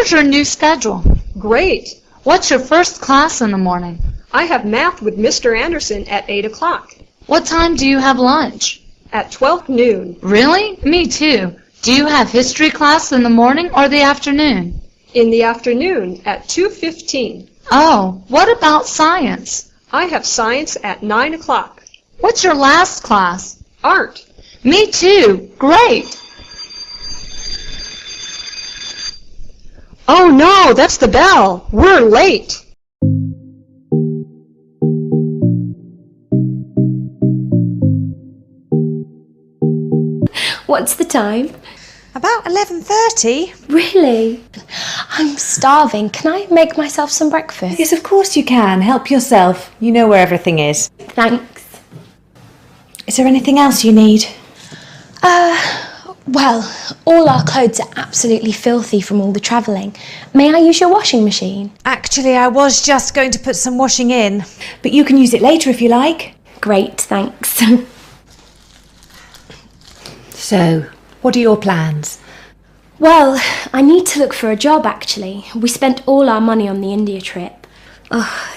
is your new schedule? Great. What's your first class in the morning? I have math with Mr. Anderson at 8 o'clock. What time do you have lunch? At 12 noon. Really? Me too. Do you have history class in the morning or the afternoon? In the afternoon at 2:15. Oh, what about science? I have science at 9 o'clock. What's your last class? Art. Me too. Great. Oh no, that's the bell. We're late. What's the time? About 11:30. Really? I'm starving. Can I make myself some breakfast? Yes, of course you can. Help yourself. You know where everything is. Thanks. Is there anything else you need? Well, all our clothes are absolutely filthy from all the travelling. May I use your washing machine? Actually, I was just going to put some washing in, but you can use it later if you like. Great, thanks. So, what are your plans? Well, I need to look for a job, actually. We spent all our money on the India trip.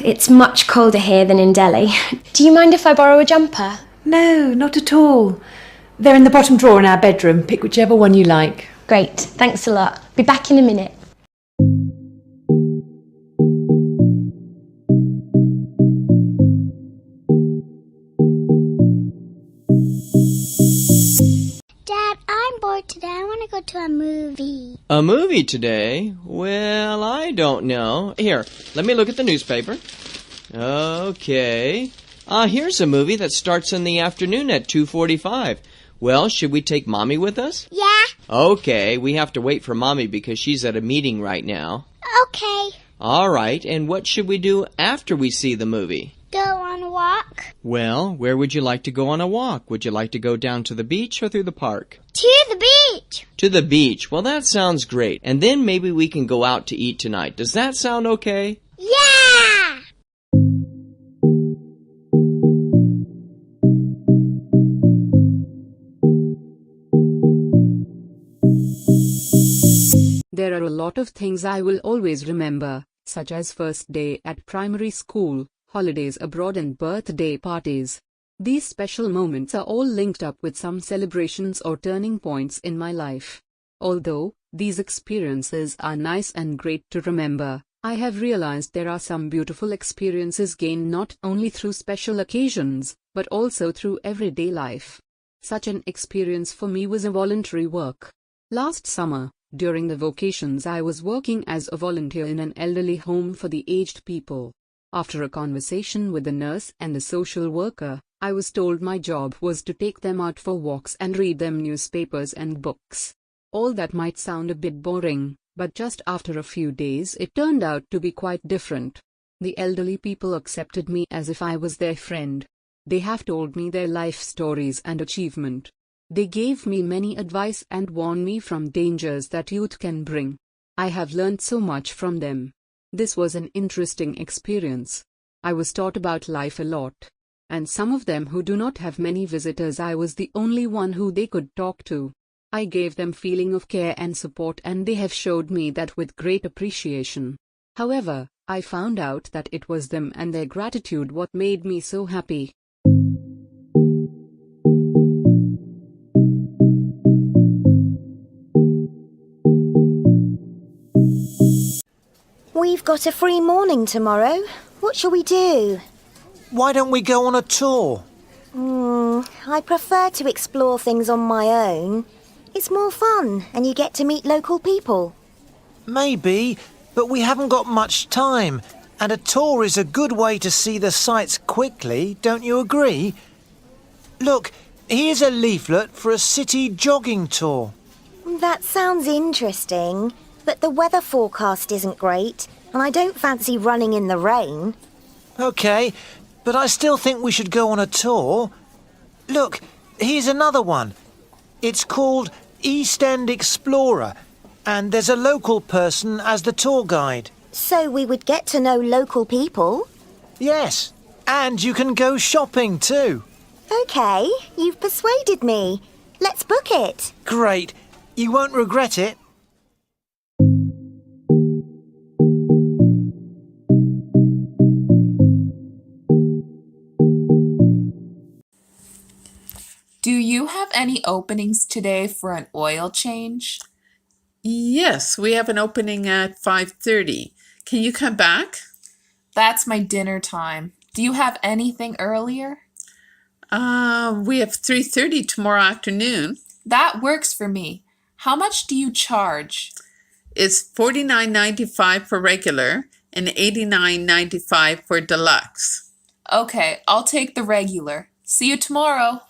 It's much colder here than in Delhi. Do you mind if I borrow a jumper? No, not at all. They're in the bottom drawer in our bedroom. Pick whichever one you like. Great, thanks a lot. Be back in a minute. Dad, I'm bored today. I want to go to a movie. A movie today? Well, I don't know. Here, let me look at the newspaper. Okay. Here's a movie that starts in the afternoon at 2:45. Well, should we take Mommy with us? Yeah. Okay, we have to wait for Mommy because she's at a meeting right now. Okay. All right, and what should we do after we see the movie? Go on a walk. Well, where would you like to go on a walk? Would you like to go down to the beach or through the park? To the beach. To the beach. Well, that sounds great. And then maybe we can go out to eat tonight. Does that sound okay? Yeah. There are a lot of things I will always remember, such as first day at primary school, holidays abroad and birthday parties. These special moments are all linked up with some celebrations or turning points in my life. Although these experiences are nice and great to remember, I have realized there are some beautiful experiences gained not only through special occasions, but also through everyday life. Such an experience for me was a voluntary work. Last summer, during the vacations, I was working as a volunteer in an elderly home for the aged people. After a conversation with the nurse and the social worker, I was told my job was to take them out for walks and read them newspapers and books. All that might sound a bit boring, but just after a few days it turned out to be quite different. The elderly people accepted me as if I was their friend. They have told me their life stories and achievement. They gave me many advice and warned me from dangers that youth can bring. I have learned so much from them. This was an interesting experience. I was taught about life a lot. And some of them who do not have many visitors, I was the only one who they could talk to. I gave them feeling of care and support, and they have showed me that with great appreciation. However, I found out that it was them and their gratitude what made me so happy. We've got a free morning tomorrow. What shall we do? Why don't we go on a tour? I prefer to explore things on my own. It's more fun and you get to meet local people. Maybe, but we haven't got much time. And a tour is a good way to see the sights quickly, don't you agree? Look, here's a leaflet for a city jogging tour. That sounds interesting, but the weather forecast isn't great, and I don't fancy running in the rain. OK, but I still think we should go on a tour. Look, here's another one. It's called East End Explorer, and there's a local person as the tour guide. So we would get to know local people? Yes, and you can go shopping too. OK, you've persuaded me. Let's book it. Great. You won't regret it. Do you have any openings today for an oil change? Yes, we have an opening at 5:30. Can you come back? That's my dinner time. Do you have anything earlier? We have 3:30 tomorrow afternoon. That works for me. How much do you charge? It's $49.95 for regular and $89.95 for deluxe. Okay, I'll take the regular. See you tomorrow.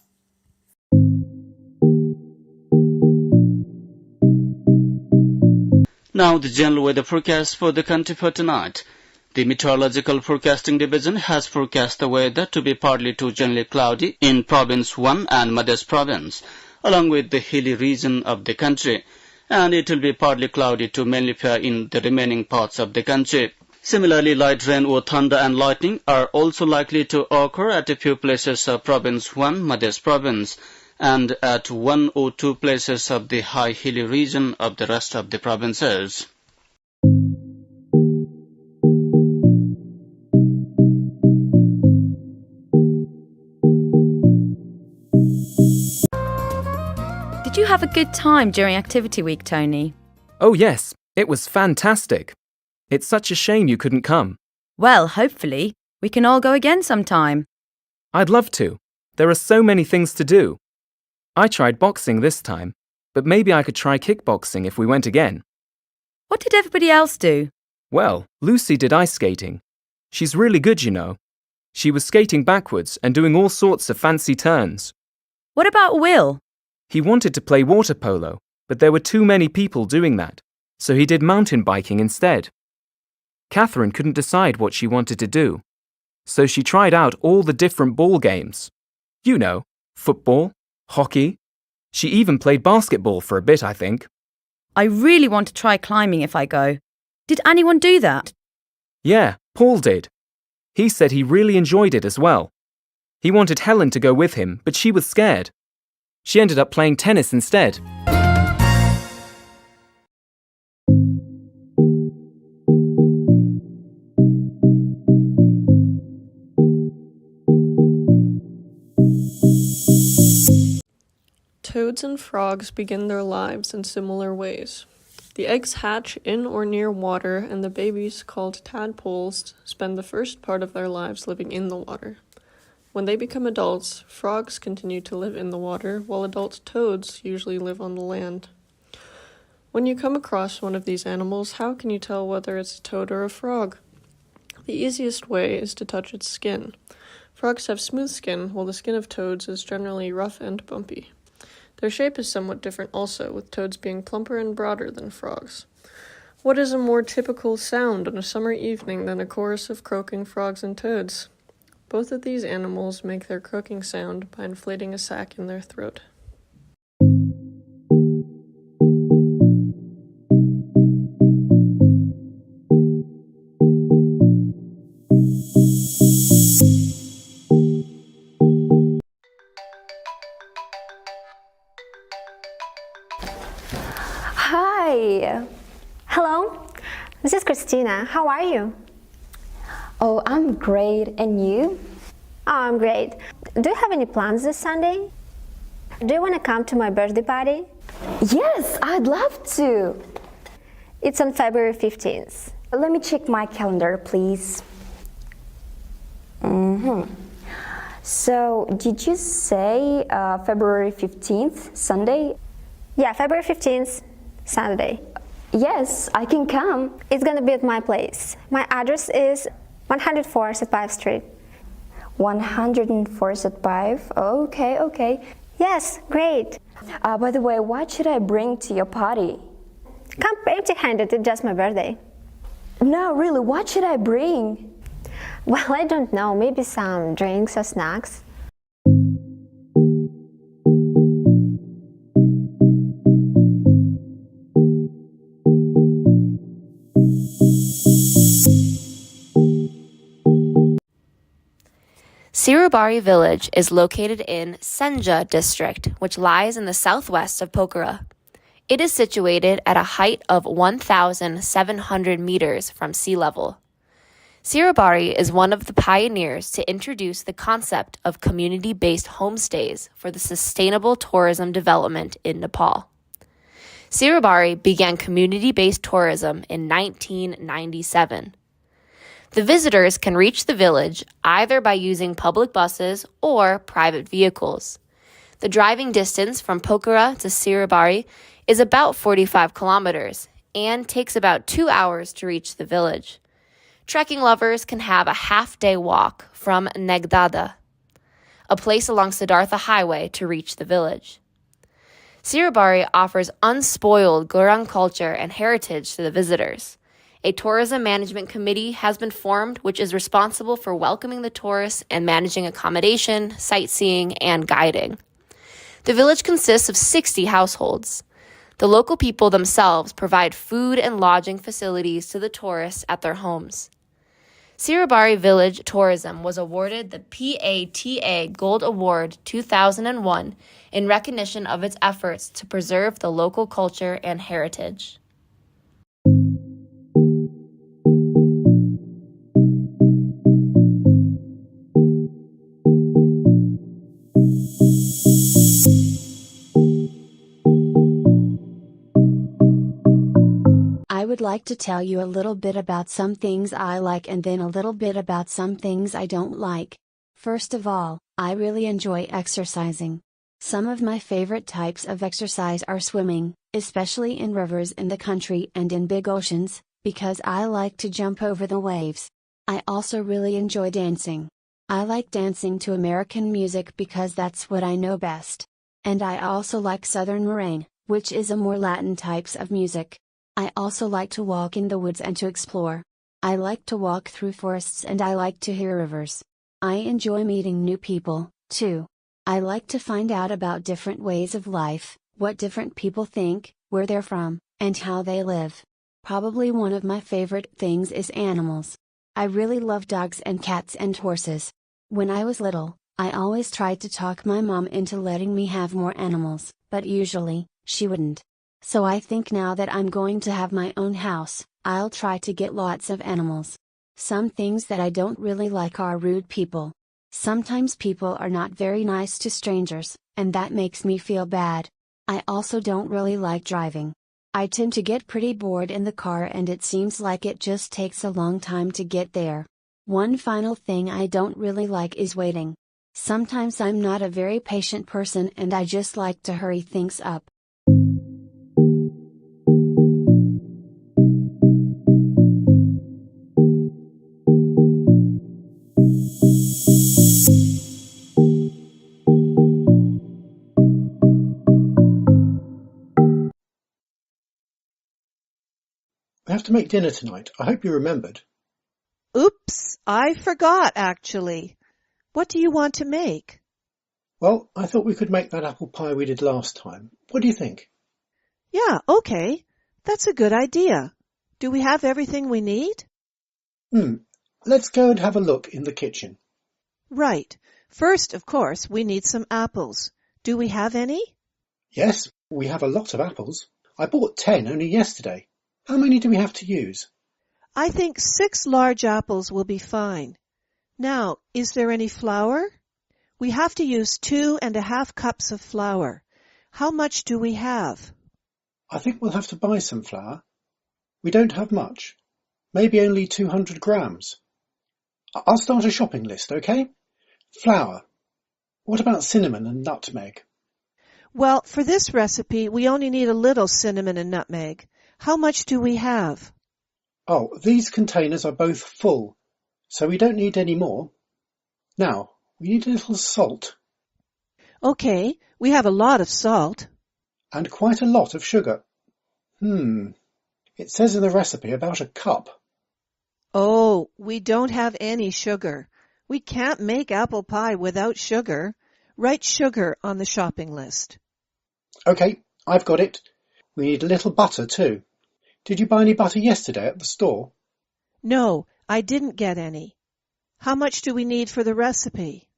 Now the general weather forecast for the country for tonight. The Meteorological Forecasting Division has forecast the weather to be partly to generally cloudy in Province 1 and Madhya Province, along with the hilly region of the country, and it will be partly cloudy to mainly fair in the remaining parts of the country. Similarly, light rain or thunder and lightning are also likely to occur at a few places of Province 1, Madhya Province, and at 1 or 2 places of the high hilly region of the rest of the provinces. Did you have a good time during Activity Week, Tony? Oh yes, it was fantastic. It's such a shame you couldn't come. Well, hopefully, we can all go again sometime. I'd love to. There are so many things to do. I tried boxing this time, but maybe I could try kickboxing if we went again. What did everybody else do? Well, Lucy did ice skating. She's really good, you know. She was skating backwards and doing all sorts of fancy turns. What about Will? He wanted to play water polo, but there were too many people doing that, so he did mountain biking instead. Catherine couldn't decide what she wanted to do, so she tried out all the different ball games. You know, football, hockey. She even played basketball for a bit, I think. I really want to try climbing if I go. Did anyone do that? Yeah, Paul did. He said he really enjoyed it as well. He wanted Helen to go with him, but she was scared. She ended up playing tennis instead. Toads and frogs begin their lives in similar ways. The eggs hatch in or near water, and the babies, called tadpoles, spend the first part of their lives living in the water. When they become adults, frogs continue to live in the water, while adult toads usually live on the land. When you come across one of these animals, how can you tell whether it's a toad or a frog? The easiest way is to touch its skin. Frogs have smooth skin, while the skin of toads is generally rough and bumpy. Their shape is somewhat different also, with toads being plumper and broader than frogs. What is a more typical sound on a summer evening than a chorus of croaking frogs and toads? Both of these animals make their croaking sound by inflating a sac in their throat. Hi. Hello. This is Christina. How are you? Oh, I'm great. And you? Oh, I'm great. Do you have any plans this Sunday? Do you want to come to my birthday party? Yes, I'd love to. It's on February 15th. Let me check my calendar, please. So, did you say February 15th, Sunday? Yeah, February 15th, Saturday. Yes, I can come. It's gonna be at my place. My address is 104 Satpav Street. 104 Satpav? Okay. Yes, great. By the way, what should I bring to your party? Come empty-handed, it's just my birthday. No, really, what should I bring? Well, I don't know, maybe some drinks or snacks. Sirubari village is located in Senja district, which lies in the southwest of Pokhara. It is situated at a height of 1,700 meters from sea level. Sirabari is one of the pioneers to introduce the concept of community-based homestays for the sustainable tourism development in Nepal. Sirabari began community-based tourism in 1997. The visitors can reach the village either by using public buses or private vehicles. The driving distance from Pokhara to Sirabari is about 45 kilometers and takes about 2 hours to reach the village. Trekking lovers can have a half-day walk from Negdada, a place along Siddhartha Highway, to reach the village. Sirabari offers unspoiled Gurung culture and heritage to the visitors. A tourism management committee has been formed which is responsible for welcoming the tourists and managing accommodation, sightseeing, and guiding. The village consists of 60 households. The local people themselves provide food and lodging facilities to the tourists at their homes. Sirabari Village Tourism was awarded the PATA Gold Award 2001 in recognition of its efforts to preserve the local culture and heritage. I would like to tell you a little bit about some things I like and then a little bit about some things I don't like. First of all, I really enjoy exercising. Some of my favorite types of exercise are swimming, especially in rivers in the country and in big oceans, because I like to jump over the waves. I also really enjoy dancing. I like dancing to American music because that's what I know best. And I also like Southern Moraine, which is a more Latin types of music. I also like to walk in the woods and to explore. I like to walk through forests and I like to hear rivers. I enjoy meeting new people, too. I like to find out about different ways of life, what different people think, where they're from, and how they live. Probably one of my favorite things is animals. I really love dogs and cats and horses. When I was little, I always tried to talk my mom into letting me have more animals, but usually, she wouldn't. So I think now that I'm going to have my own house, I'll try to get lots of animals. Some things that I don't really like are rude people. Sometimes people are not very nice to strangers, and that makes me feel bad. I also don't really like driving. I tend to get pretty bored in the car and it seems like it just takes a long time to get there. One final thing I don't really like is waiting. Sometimes I'm not a very patient person and I just like to hurry things up. We have to make dinner tonight. I hope you remembered. Oops, I forgot, actually. What do you want to make? Well, I thought we could make that apple pie we did last time. What do you think? Yeah, okay. That's a good idea. Do we have everything we need? Let's go and have a look in the kitchen. Right. First, of course, we need some apples. Do we have any? Yes, we have a lot of apples. I bought 10 only yesterday. How many do we have to use? I think 6 large apples will be fine. Now, is there any flour? We have to use 2½ cups of flour. How much do we have? I think we'll have to buy some flour. We don't have much. Maybe only 200 grams. I'll start a shopping list, okay? Flour. What about cinnamon and nutmeg? Well, for this recipe, we only need a little cinnamon and nutmeg. How much do we have? Oh, these containers are both full, so we don't need any more. Now, we need a little salt. Okay, we have a lot of salt. And quite a lot of sugar. It says in the recipe about a cup. Oh, we don't have any sugar. We can't make apple pie without sugar. Write sugar on the shopping list. Okay, I've got it. We need a little butter too. Did you buy any butter yesterday at the store? No, I didn't get any. How much do we need for the recipe?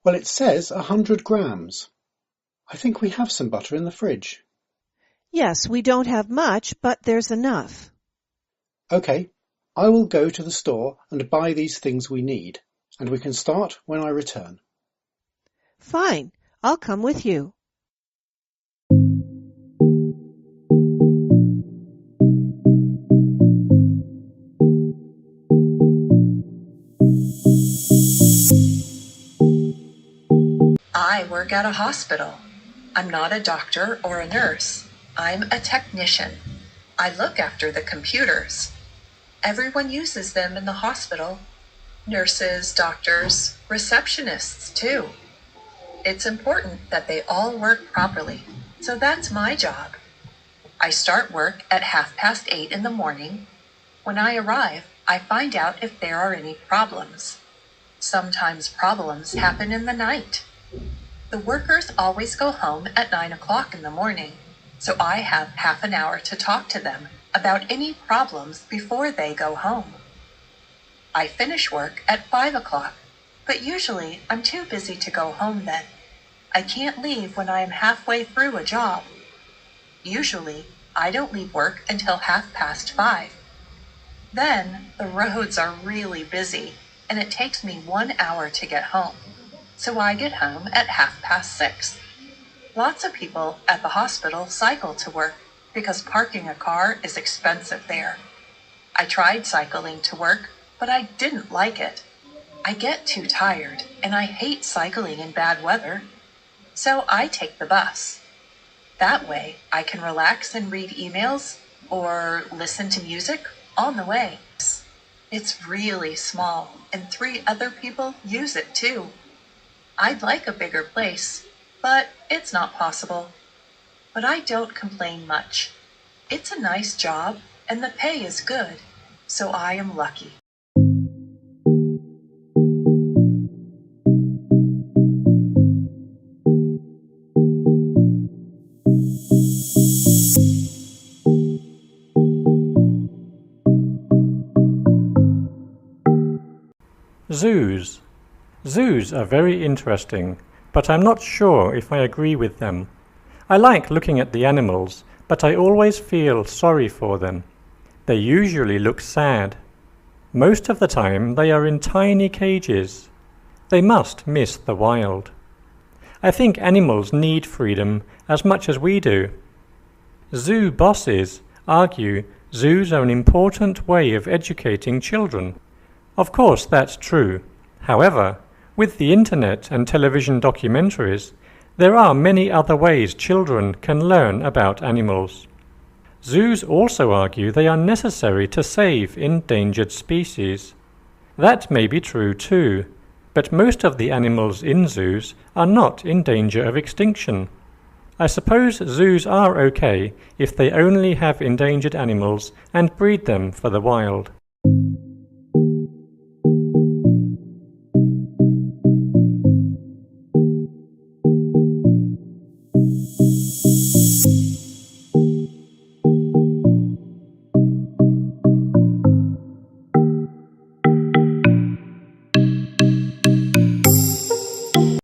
Well, it says 100 grams. I think we have some butter in the fridge. Yes, we don't have much, but there's enough. Okay, I will go to the store and buy these things we need, and we can start when I return. Fine, I'll come with you. I work at a hospital. I'm not a doctor or a nurse. I'm a technician. I look after the computers. Everyone uses them in the hospital. Nurses, doctors, receptionists too. It's important that they all work properly, so that's my job. I start work at 8:30 in the morning. When I arrive, I find out if there are any problems. Sometimes problems happen in the night. The workers always go home at 9 o'clock in the morning, so I have half an hour to talk to them about any problems before they go home. I finish work at 5 o'clock, but usually I'm too busy to go home then. I can't leave when I am halfway through a job. Usually, I don't leave work until 5:30. Then, the roads are really busy, and it takes me 1 hour to get home, so I get home at 6:30. Lots of people at the hospital cycle to work because parking a car is expensive there. I tried cycling to work, but I didn't like it. I get too tired, and I hate cycling in bad weather. So I take the bus. That way, I can relax and read emails or listen to music on the way. It's really small, and 3 other people use it too. I'd like a bigger place, but it's not possible. But I don't complain much. It's a nice job, and the pay is good, so I am lucky. Zoos. Zoos are very interesting, but I'm not sure if I agree with them. I like looking at the animals, but I always feel sorry for them. They usually look sad. Most of the time they are in tiny cages. They must miss the wild. I think animals need freedom as much as we do. Zoo bosses argue zoos are an important way of educating children. Of course, that's true. However, with the internet and television documentaries, there are many other ways children can learn about animals. Zoos also argue they are necessary to save endangered species. That may be true too, but most of the animals in zoos are not in danger of extinction. I suppose zoos are okay if they only have endangered animals and breed them for the wild.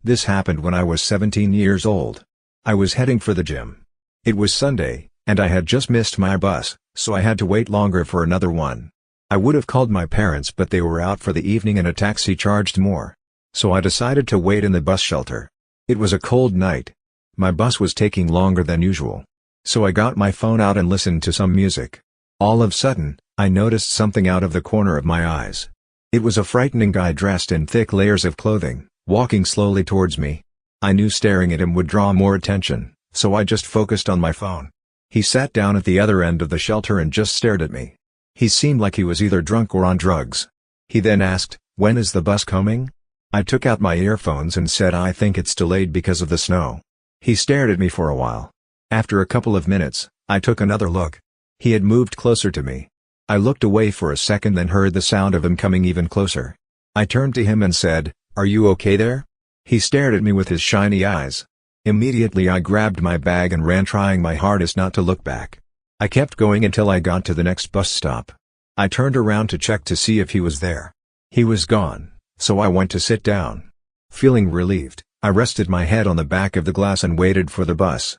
This happened when I was 17 years old. I was heading for the gym. It was Sunday, and I had just missed my bus, so I had to wait longer for another one. I would have called my parents, but they were out for the evening and a taxi charged more. So I decided to wait in the bus shelter. It was a cold night. My bus was taking longer than usual. So I got my phone out and listened to some music. All of a sudden, I noticed something out of the corner of my eyes. It was a frightening guy dressed in thick layers of clothing, walking slowly towards me. I knew staring at him would draw more attention, so I just focused on my phone. He sat down at the other end of the shelter and just stared at me. He seemed like he was either drunk or on drugs. He then asked, "When is the bus coming?" I took out my earphones and said, "I think it's delayed because of the snow." He stared at me for a while. After a couple of minutes, I took another look. He had moved closer to me. I looked away for a second, then heard the sound of him coming even closer. I turned to him and said, "Are you okay there?" He stared at me with his shiny eyes. Immediately I grabbed my bag and ran, trying my hardest not to look back. I kept going until I got to the next bus stop. I turned around to check to see if he was there. He was gone, so I went to sit down. Feeling relieved, I rested my head on the back of the glass and waited for the bus.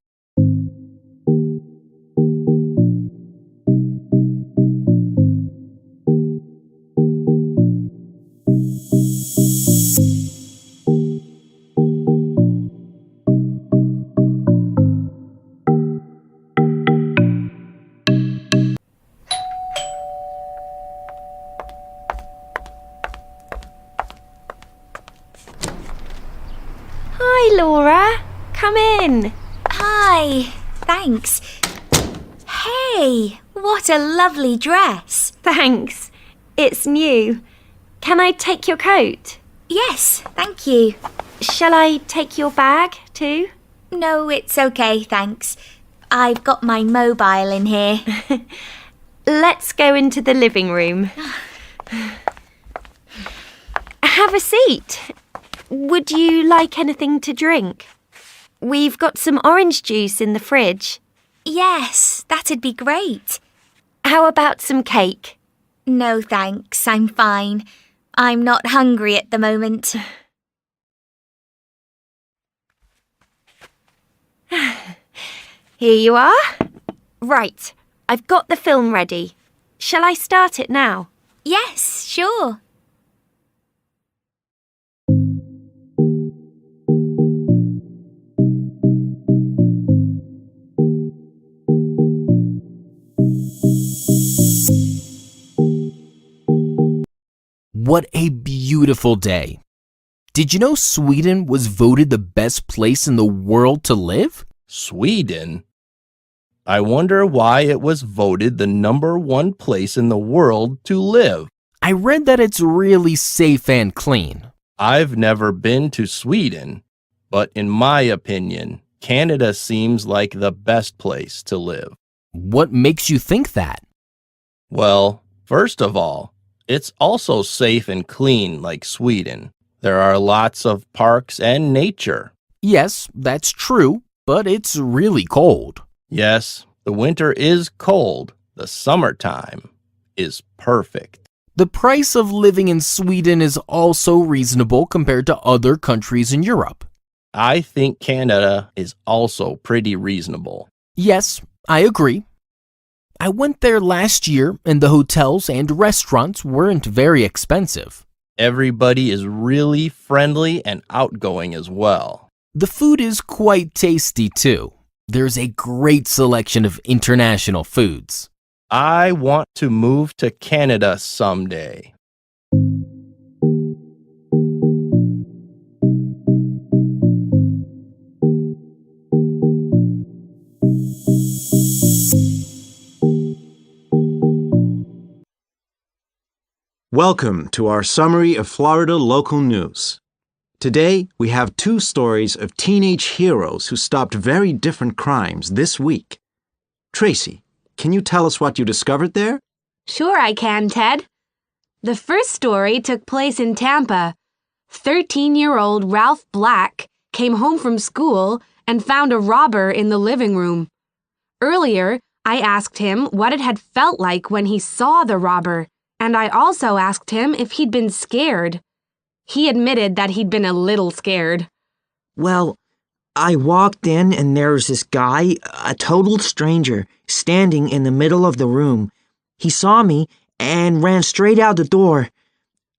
in. Hi, thanks. Hey, what a lovely dress. Thanks. It's new. Can I take your coat? Yes, thank you. Shall I take your bag too? No, it's okay, thanks. I've got my mobile in here. Let's go into the living room. Have a seat. Would you like anything to drink? We've got some orange juice in the fridge. Yes, that'd be great. How about some cake? No, thanks, I'm fine. I'm not hungry at the moment. Here you are. Right, I've got the film ready. Shall I start it now? Yes, sure. What a beautiful day. Did you know Sweden was voted the best place in the world to live? Sweden? I wonder why it was voted the #1 place in the world to live. I read that it's really safe and clean. I've never been to Sweden, but in my opinion, Canada seems like the best place to live. What makes you think that? Well, first of all, it's also safe and clean like Sweden. There are lots of parks and nature. Yes, that's true, but it's really cold. Yes, the winter is cold. The summertime is perfect. The price of living in Sweden is also reasonable compared to other countries in Europe. I think Canada is also pretty reasonable. Yes, I agree. I went there last year and the hotels and restaurants weren't very expensive. Everybody is really friendly and outgoing as well. The food is quite tasty too. There's a great selection of international foods. I want to move to Canada someday. Welcome to our summary of Florida local news. Today, we have 2 stories of teenage heroes who stopped very different crimes this week. Tracy, can you tell us what you discovered there? Sure I can, Ted. The first story took place in Tampa. 13-year-old Ralph Black came home from school and found a robber in the living room. Earlier, I asked him what it had felt like when he saw the robber, and I also asked him if he'd been scared. He admitted that he'd been a little scared. Well, I walked in and there was this guy, a total stranger, standing in the middle of the room. He saw me and ran straight out the door.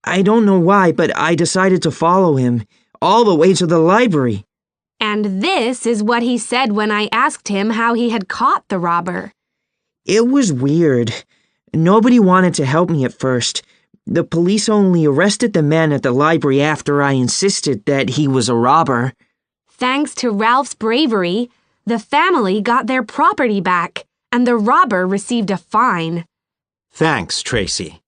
I don't know why, but I decided to follow him all the way to the library. And this is what he said when I asked him how he had caught the robber. It was weird. Nobody wanted to help me at first. The police only arrested the man at the library after I insisted that he was a robber. Thanks to Ralph's bravery, the family got their property back, and the robber received a fine. Thanks, Tracy.